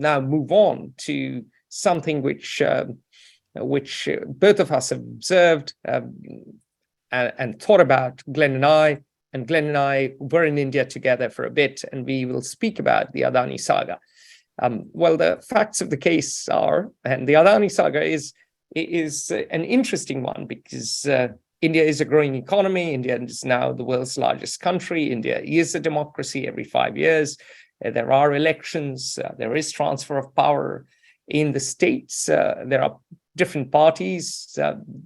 now move on to something which both of us have observed and thought about, Glenn and I. And Glenn and I were in India together for a bit, and we will speak about the Adani saga. Well, the facts of the case are, and the Adani saga is an interesting one because India is a growing economy. India is now the world's largest country. India is a democracy every 5 years. There are elections. There is transfer of power in the states. There are different parties.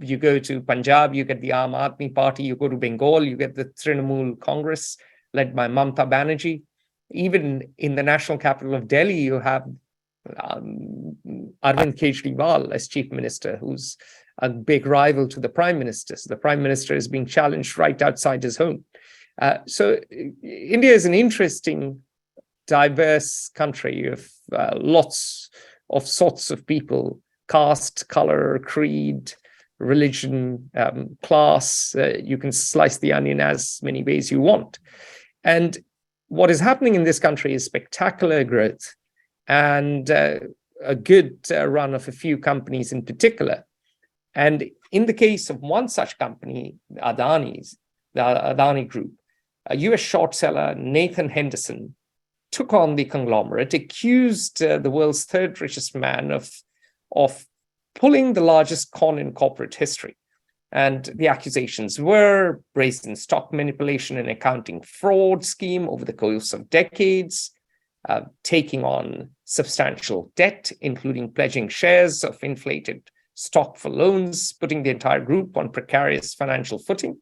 You go to Punjab, you get the Aam Aadmi Party. You go to Bengal, you get the Trinamool Congress led by Mamata Banerjee. Even in the national capital of Delhi, you have Arvind Kejriwal as chief minister, who's a big rival to the prime minister. So the prime minister is being challenged right outside his home. So India is an interesting, diverse country of lots of sorts of people, caste, color, creed, religion, class. You can slice the onion as many ways you want. And what is happening in this country is spectacular growth and a good run of a few companies in particular. And in the case of one such company, the Adani Group, a US short seller, Nathan Henderson, took on the conglomerate, accused the world's third richest man of pulling the largest con in corporate history. And the accusations were brazen stock manipulation and accounting fraud scheme over the course of decades, taking on substantial debt, including pledging shares of inflated stock for loans, putting the entire group on precarious financial footing.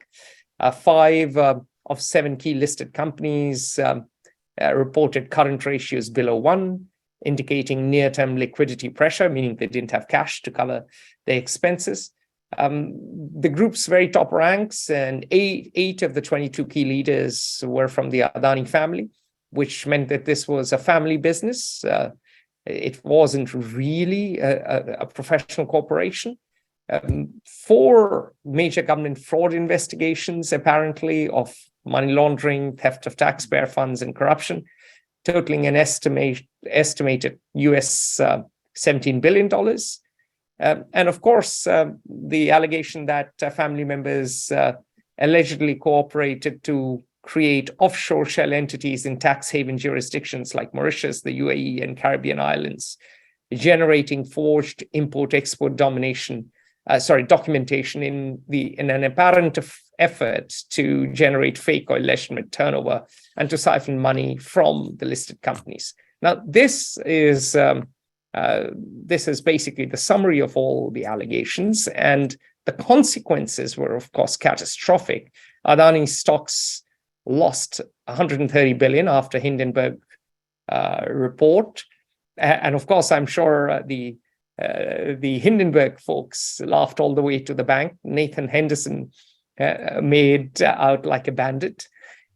5 of 7 key listed companies reported current ratios below 1, indicating near-term liquidity pressure, meaning they didn't have cash to cover their expenses. The group's very top ranks, and 8 of the 22 key leaders were from the Adani family, which meant that this was a family business. It wasn't really a professional corporation. 4 major government fraud investigations, apparently, of money laundering, theft of taxpayer funds, and corruption, totaling an estimated US $17 billion. And of course, the allegation that family members allegedly cooperated to create offshore shell entities in tax haven jurisdictions like Mauritius, the UAE and Caribbean Islands, generating forged import-export documentation in an apparent effort to generate fake or illegitimate turnover and to siphon money from the listed companies. Now, this is basically the summary of all the allegations, and the consequences were, of course, catastrophic. Adani stocks lost 130 billion after Hindenburg report, and of course, I'm sure the Hindenburg folks laughed all the way to the bank. Nathan Henderson made out like a bandit.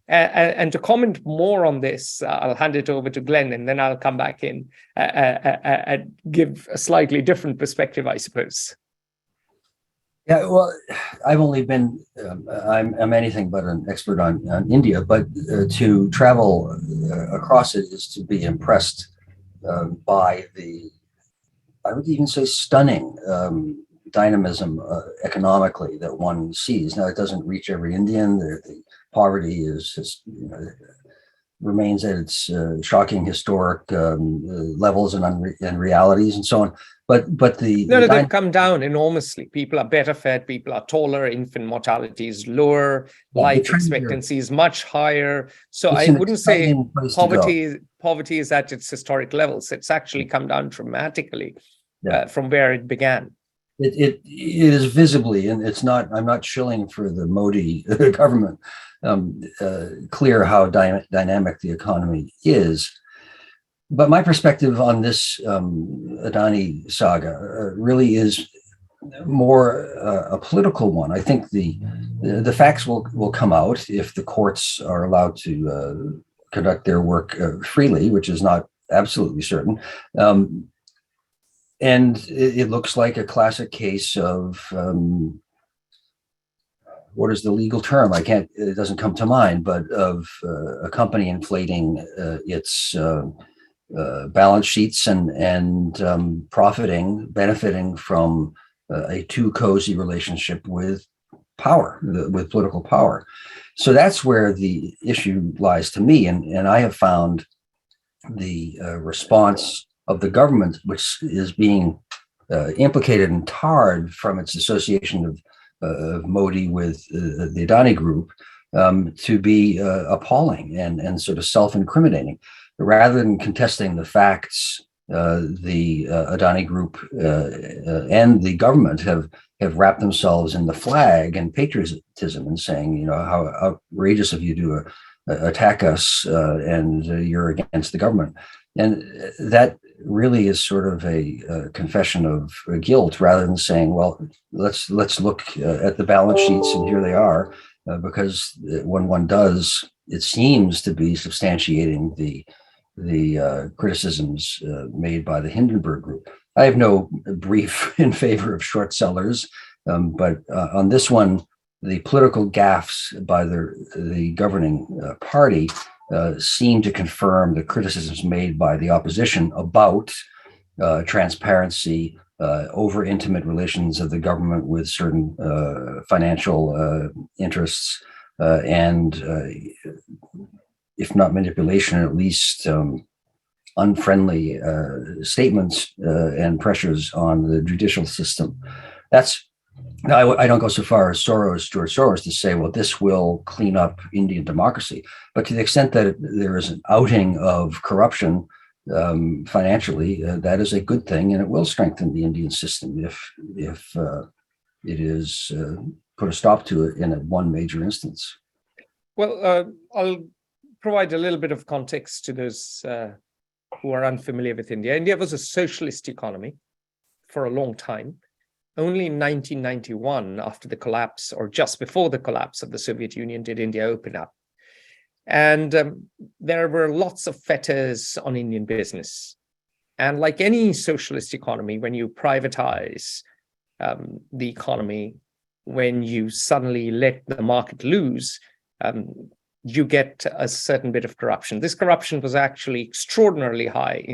And to comment more on this, I'll hand it over to Glenn, and then I'll come back in and give a slightly different perspective, I suppose. Yeah, well, I've only been, I'm anything but an expert on India, but to travel across it is to be impressed by the, I would even say, stunning dynamism economically that one sees. Now, it doesn't reach every Indian. The poverty is just, remains at its shocking historic levels and realities and so on. But they've come down enormously. People are better fed, people are taller, infant mortality is lower, life expectancy is much higher. So I wouldn't say poverty is at its historic levels. It's actually come down dramatically from where it began. It is visibly, and it's not, I'm not shilling for the Modi government, clear how dynamic the economy is. But my perspective on this Adani saga really is more a political one. I think the facts will come out if the courts are allowed to conduct their work freely, which is not absolutely certain. And it looks like a classic case of, what is the legal term? It doesn't come to mind, but of a company inflating its balance sheets and benefiting from a too cozy relationship with power, with political power. So that's where the issue lies to me. And I have found the response of the government, which is being implicated and tarred from its association of Modi with the Adani Group, to be appalling and sort of self-incriminating. Rather than contesting the facts, the Adani Group and the government have wrapped themselves in the flag and patriotism and saying, you know, how outrageous of you to attack us and you're against the government. And that really is sort of a confession of guilt, rather than saying, well, let's look at the balance sheets and here they are, because when one does, it seems to be substantiating the criticisms made by the Hindenburg Group. I have no brief in favor of short sellers, but on this one, the political gaffes by the governing party seem to confirm the criticisms made by the opposition about transparency, over intimate relations of the government with certain financial interests, and if not manipulation, at least unfriendly statements and pressures on the judicial system. I don't go so far as George Soros, to say, well, this will clean up Indian democracy. But to the extent that there is an outing of corruption financially, that is a good thing, and it will strengthen the Indian system if it is put a stop to it in one major instance. Well, I'll provide a little bit of context to those who are unfamiliar with India. India was a socialist economy for a long time. Only in 1991, after the collapse, or just before the collapse of the Soviet Union, did India open up. And there were lots of fetters on Indian business. And like any socialist economy, when you privatize the economy, when you suddenly let the market loose, you get a certain bit of corruption. This corruption was actually extraordinarily high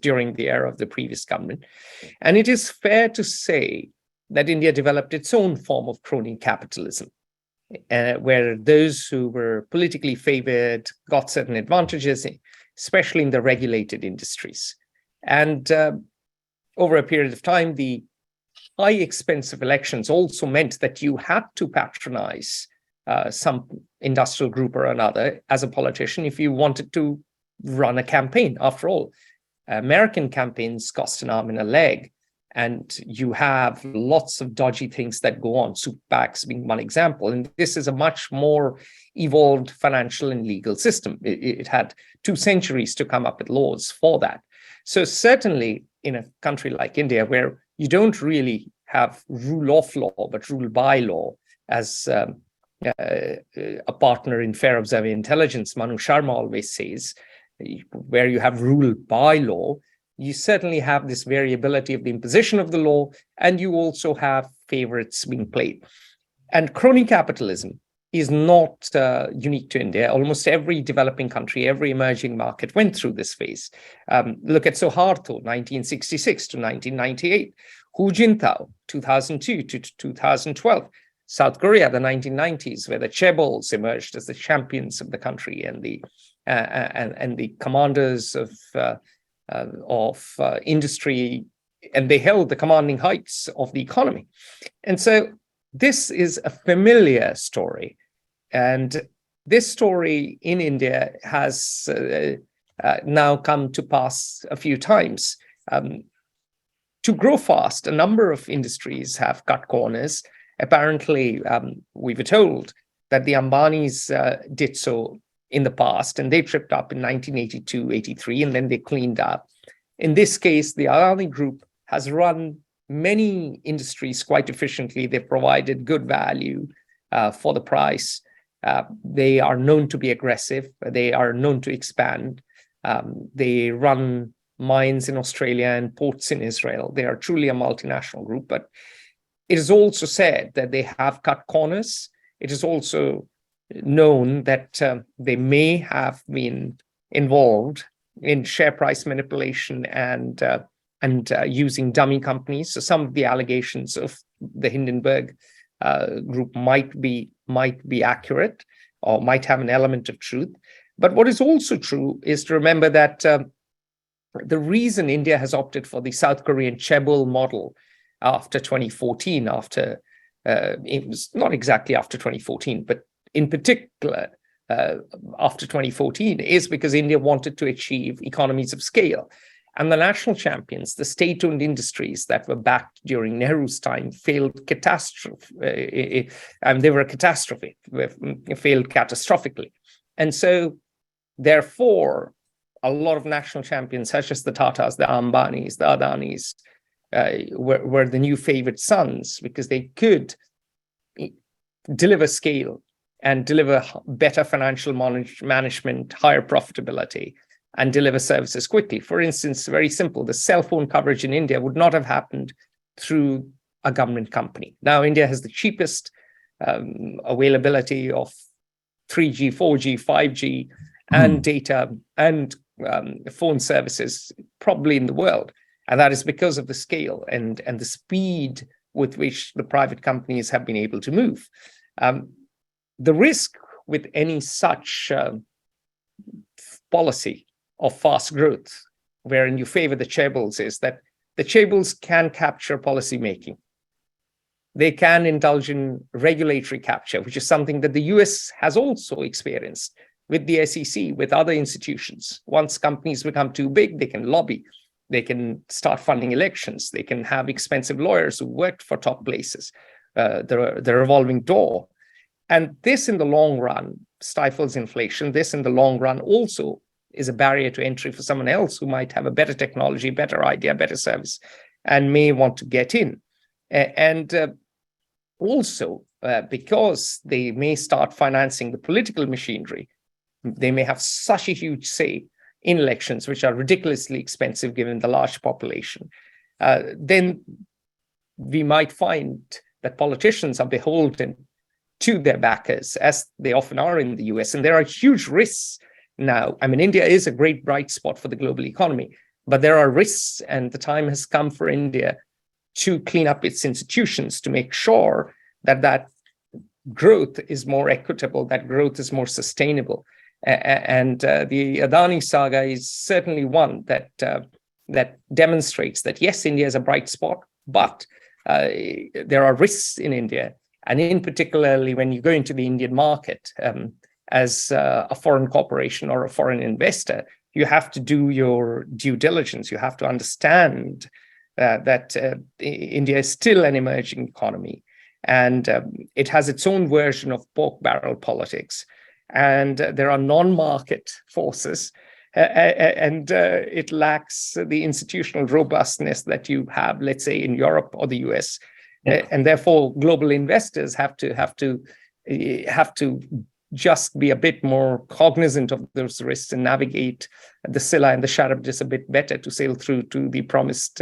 during the era of the previous government. And it is fair to say that India developed its own form of crony capitalism, where those who were politically favored got certain advantages, especially in the regulated industries. And over a period of time, the high expense of elections also meant that you had to patronize some industrial group or another as a politician if you wanted to run a campaign. After all, American campaigns cost an arm and a leg, and you have lots of dodgy things that go on, super PACs being one example. And this is a much more evolved financial and legal system. It had 2 centuries to come up with laws for that. So certainly in a country like India, where you don't really have rule of law, but rule by law, as a partner in Fair Observer Intelligence, Manu Sharma, always says, where you have rule by law, you certainly have this variability of the imposition of the law, and you also have favorites being played. And crony capitalism is not unique to India. Almost every developing country, every emerging market went through this phase. Look at Suharto, 1966 to 1998, Hu Jintao, 2002 to 2012. South Korea, the 1990s, where the chaebols emerged as the champions of the country and the commanders of industry, and they held the commanding heights of the economy. And so this is a familiar story, and this story in India has now come to pass a few times. To grow fast, a number of industries have cut corners. Apparently, we were told that the Ambanis did so in the past, and they tripped up in 1982, 83, and then they cleaned up. In this case, the Adani Group has run many industries quite efficiently. They've provided good value for the price. They are known to be aggressive. They are known to expand. They run mines in Australia and ports in Israel. They are truly a multinational group, but it is also said that they have cut corners. It is also known that they may have been involved in share price manipulation and using dummy companies. So some of the allegations of the Hindenburg group might be accurate or might have an element of truth. But what is also true is to remember that the reason India has opted for the South Korean chaebol model after 2014, it was not exactly after 2014, but in particular after 2014, is because India wanted to achieve economies of scale. And the national champions, the state-owned industries that were backed during Nehru's time, failed catastrophe. They were a catastrophe, failed catastrophically. And so, therefore, a lot of national champions, such as the Tatas, the Ambanis, the Adanis, were the new favorite sons because they could deliver scale and deliver better financial management, higher profitability, and deliver services quickly. For instance, very simple, the cell phone coverage in India would not have happened through a government company. Now, India has the cheapest availability of 3G, 4G, 5G, and data and phone services probably in the world. And that is because of the scale and the speed with which the private companies have been able to move. The risk with any such policy of fast growth, wherein you favor the chaebols, is that the chaebols can capture policymaking. They can indulge in regulatory capture, which is something that the US has also experienced with the SEC, with other institutions. Once companies become too big, they can lobby. They can start funding elections. They can have expensive lawyers who worked for top places. The revolving door. And this, in the long run, stifles inflation. This, in the long run, also is a barrier to entry for someone else who might have a better technology, better idea, better service, and may want to get in. And also, because they may start financing the political machinery, they may have such a huge say in elections, which are ridiculously expensive given the large population. Then we might find that politicians are beholden to their backers, as they often are in the US. And there are huge risks now. I mean, India is a great bright spot for the global economy, but there are risks, and the time has come for India to clean up its institutions to make sure that growth is more equitable, that growth is more sustainable. And the Adani saga is certainly one that demonstrates that, yes, India is a bright spot, but there are risks in India. And in particularly when you go into the Indian market as a foreign corporation or a foreign investor, you have to do your due diligence. You have to understand that India is still an emerging economy, and it has its own version of pork barrel politics. And there are non-market forces, and it lacks the institutional robustness that you have, let's say, in Europe or the US. Yeah. And therefore, global investors have to just be a bit more cognizant of those risks and navigate the Scylla and the Charybdis a bit better to sail through to the promised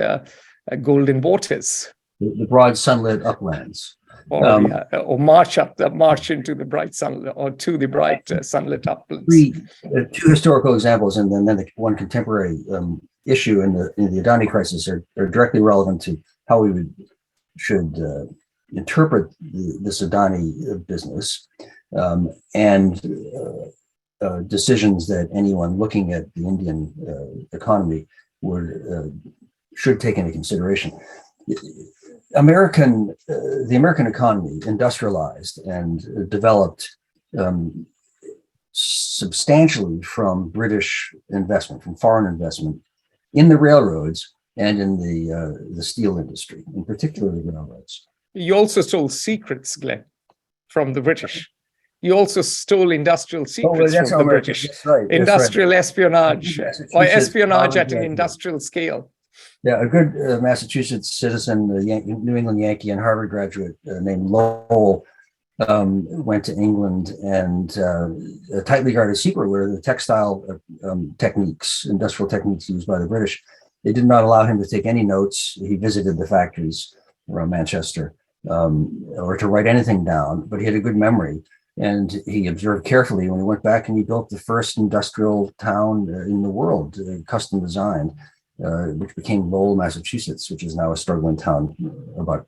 golden waters. The broad sunlit uplands. Or march into the bright sunlit, or to the bright sunlit uplands. Two historical examples, and then the one contemporary issue in the Adani crisis are directly relevant to how we should interpret this Adani business and decisions that anyone looking at the Indian economy should take into consideration. The American economy industrialized and developed substantially from British investment, from foreign investment in the railroads and in the steel industry, in particular the railroads. You also stole secrets, Glenn, from the British. You also stole industrial secrets from the British. That's right. Industrial espionage, or espionage at an industrial scale. Yeah, a good Massachusetts citizen, New England Yankee and Harvard graduate named Lowell went to England, and a tightly guarded secret were the textile techniques, industrial techniques used by the British. They did not allow him to take any notes. He visited the factories around Manchester or to write anything down, but he had a good memory. And he observed carefully when he went back and he built the first industrial town in the world, custom designed, which became Lowell, Massachusetts, which is now a struggling town about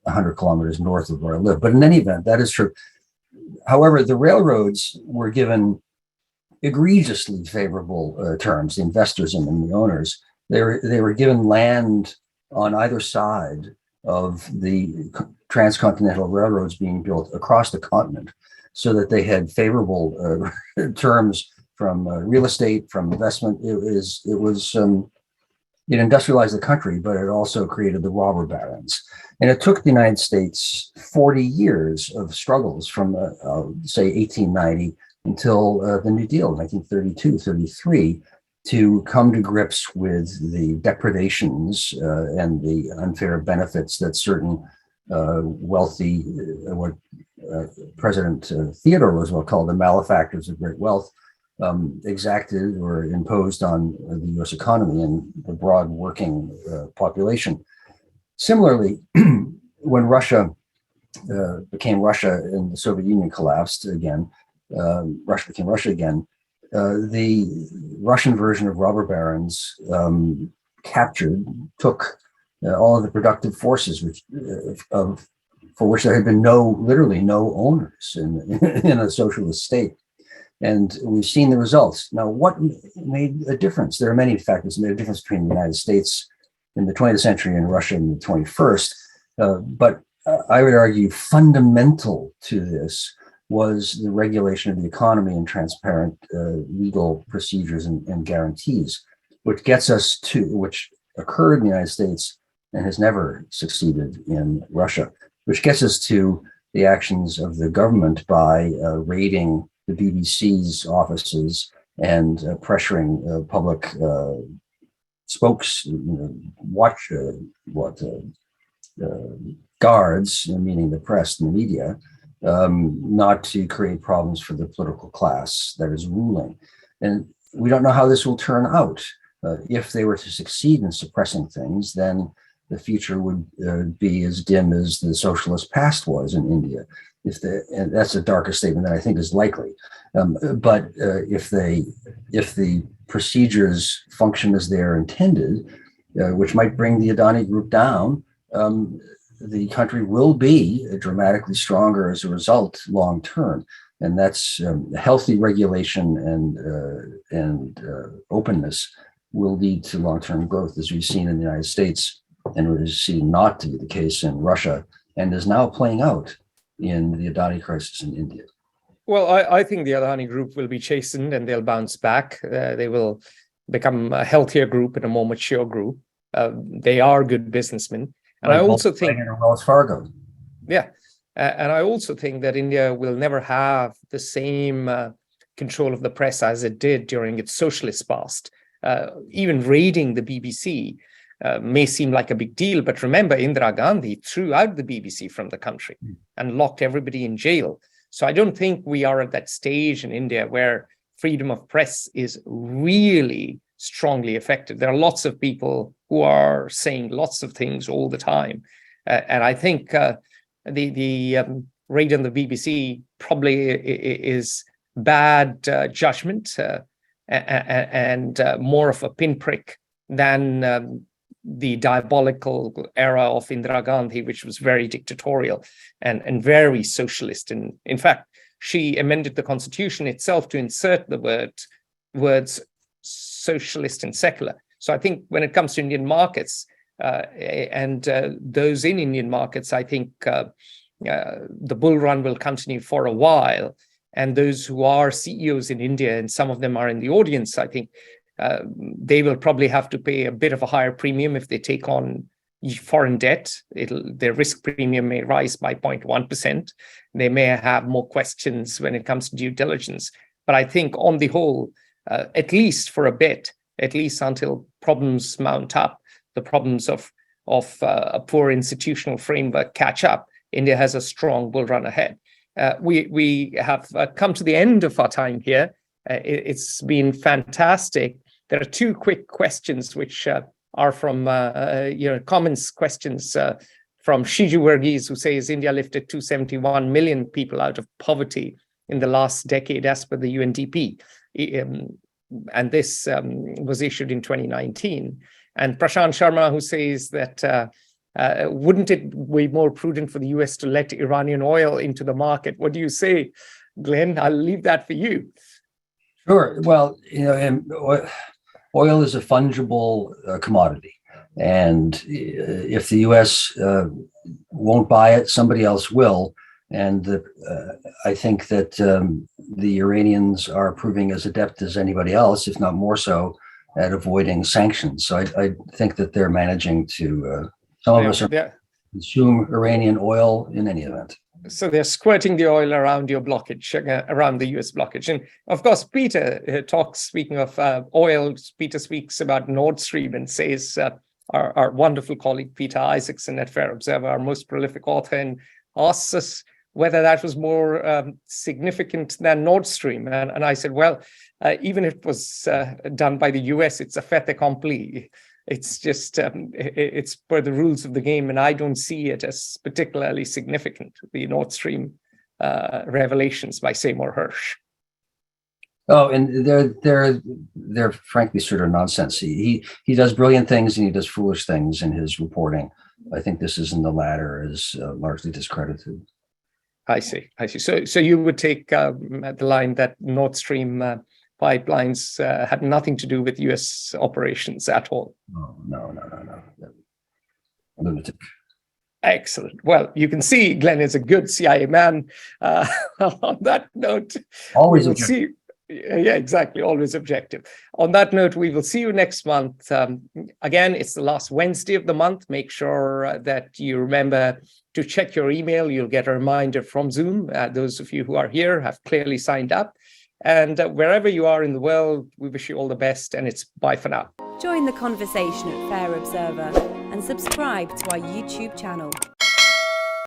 100 kilometers north of where I live. But in any event, that is true. However, the railroads were given egregiously favorable terms, the investors in them, the owners. They were given land on either side of the transcontinental railroads being built across the continent, so that they had favorable terms from real estate, from investment. It industrialized the country, but it also created the robber barons. And it took the United States 40 years of struggles from, say, 1890 until the New Deal, 1932, 33, to come to grips with the depredations and the unfair benefits that certain wealthy, what President Theodore Roosevelt called the malefactors of great wealth, exacted or imposed on the U.S. economy and the broad working population. Similarly, when Russia became Russia and the Soviet Union collapsed again, Russia became Russia again, the Russian version of robber barons took all of the productive forces for which there had been literally no owners in a socialist state. And we've seen the results. Now, what made a difference? There are many factors that made a difference between the United States in the 20th century and Russia in the 21st. But I would argue fundamental to this was the regulation of the economy and transparent legal procedures and guarantees, which occurred in the United States and has never succeeded in Russia, which gets us to the actions of the government by raiding the BBC's offices and pressuring public guards, meaning the press and the media, not to create problems for the political class that is ruling. And we don't know how this will turn out. If they were to succeed in suppressing things, then the future would be as dim as the socialist past was in India. And that's a darker statement that I think is likely. But if the procedures function as they're intended, which might bring the Adani Group down, the country will be dramatically stronger as a result long term. And that's healthy regulation and openness will lead to long-term growth, as we've seen in the United States, and we've seen not to be the case in Russia, and is now playing out in the Adani crisis in India. Well, I think the Adani Group will be chastened and they'll bounce back. They will become a healthier group and a more mature group. They are good businessmen. And I also think Wells Fargo. Yeah. And I also think that India will never have the same control of the press as it did during its socialist past. Even raiding the BBC may seem like a big deal, but remember, Indira Gandhi threw out the BBC from the country and locked everybody in jail. So I don't think we are at that stage in India where freedom of press is really strongly affected. There are lots of people who are saying lots of things all the time. And I think the raid on the BBC probably is bad judgment and more of a pinprick than the diabolical era of Indira Gandhi, which was very dictatorial and very socialist. And in fact, she amended the constitution itself to insert the words socialist and secular. So I think when it comes to Indian markets and those in Indian markets, I think the bull run will continue for a while. And those who are CEOs in India, and some of them are in the audience, I think they will probably have to pay a bit of a higher premium if they take on foreign debt. Their risk premium may rise by 0.1%. They may have more questions when it comes to due diligence. But I think on the whole, at least for a bit, at least until problems mount up, the problems of a poor institutional framework catch up, India has a strong bull run ahead. We have come to the end of our time here. It's been fantastic. There are two quick questions which are from comments, questions from Shiju Verghese, who says India lifted 271 million people out of poverty in the last decade, as per the UNDP. And this was issued in 2019. And Prashant Sharma, who says that wouldn't it be more prudent for the US to let Iranian oil into the market? What do you say, Glenn? I'll leave that for you. Sure. Well, oil is a fungible commodity. And if the US won't buy it, somebody else will. And I think that the Iranians are proving as adept as anybody else, if not more so, at avoiding sanctions. So I think that they're managing to, some of us are consume Iranian oil in any event. So they're squirting the oil around your blockage, around the US blockage. And of course, Peter speaking of oil, Peter speaks about Nord Stream and says, our wonderful colleague, Peter Isaacson at Fair Observer, our most prolific author, and asks us whether that was more significant than Nord Stream. And I said, well, even if it was done by the US, it's a fait accompli. It's just, it's per the rules of the game, and I don't see it as particularly significant, the Nord Stream revelations by Seymour Hersh. Oh, and they're frankly sort of nonsense. He does brilliant things and he does foolish things in his reporting. I think this is in the latter is largely discredited. I see. So you would take the line that Nord Stream pipelines had nothing to do with U.S. operations at all. No. Lunatic. Excellent. Well, you can see Glenn is a good CIA man. On that note, always objective. Yeah, exactly. Always objective. On that note, we will see you next month. Again, it's the last Wednesday of the month. Make sure that you remember to check your email. You'll get a reminder from Zoom. Those of you who are here have clearly signed up. And wherever you are in the world, we wish you all the best, and it's bye for now. Join the conversation at Fair Observer and subscribe to our YouTube channel.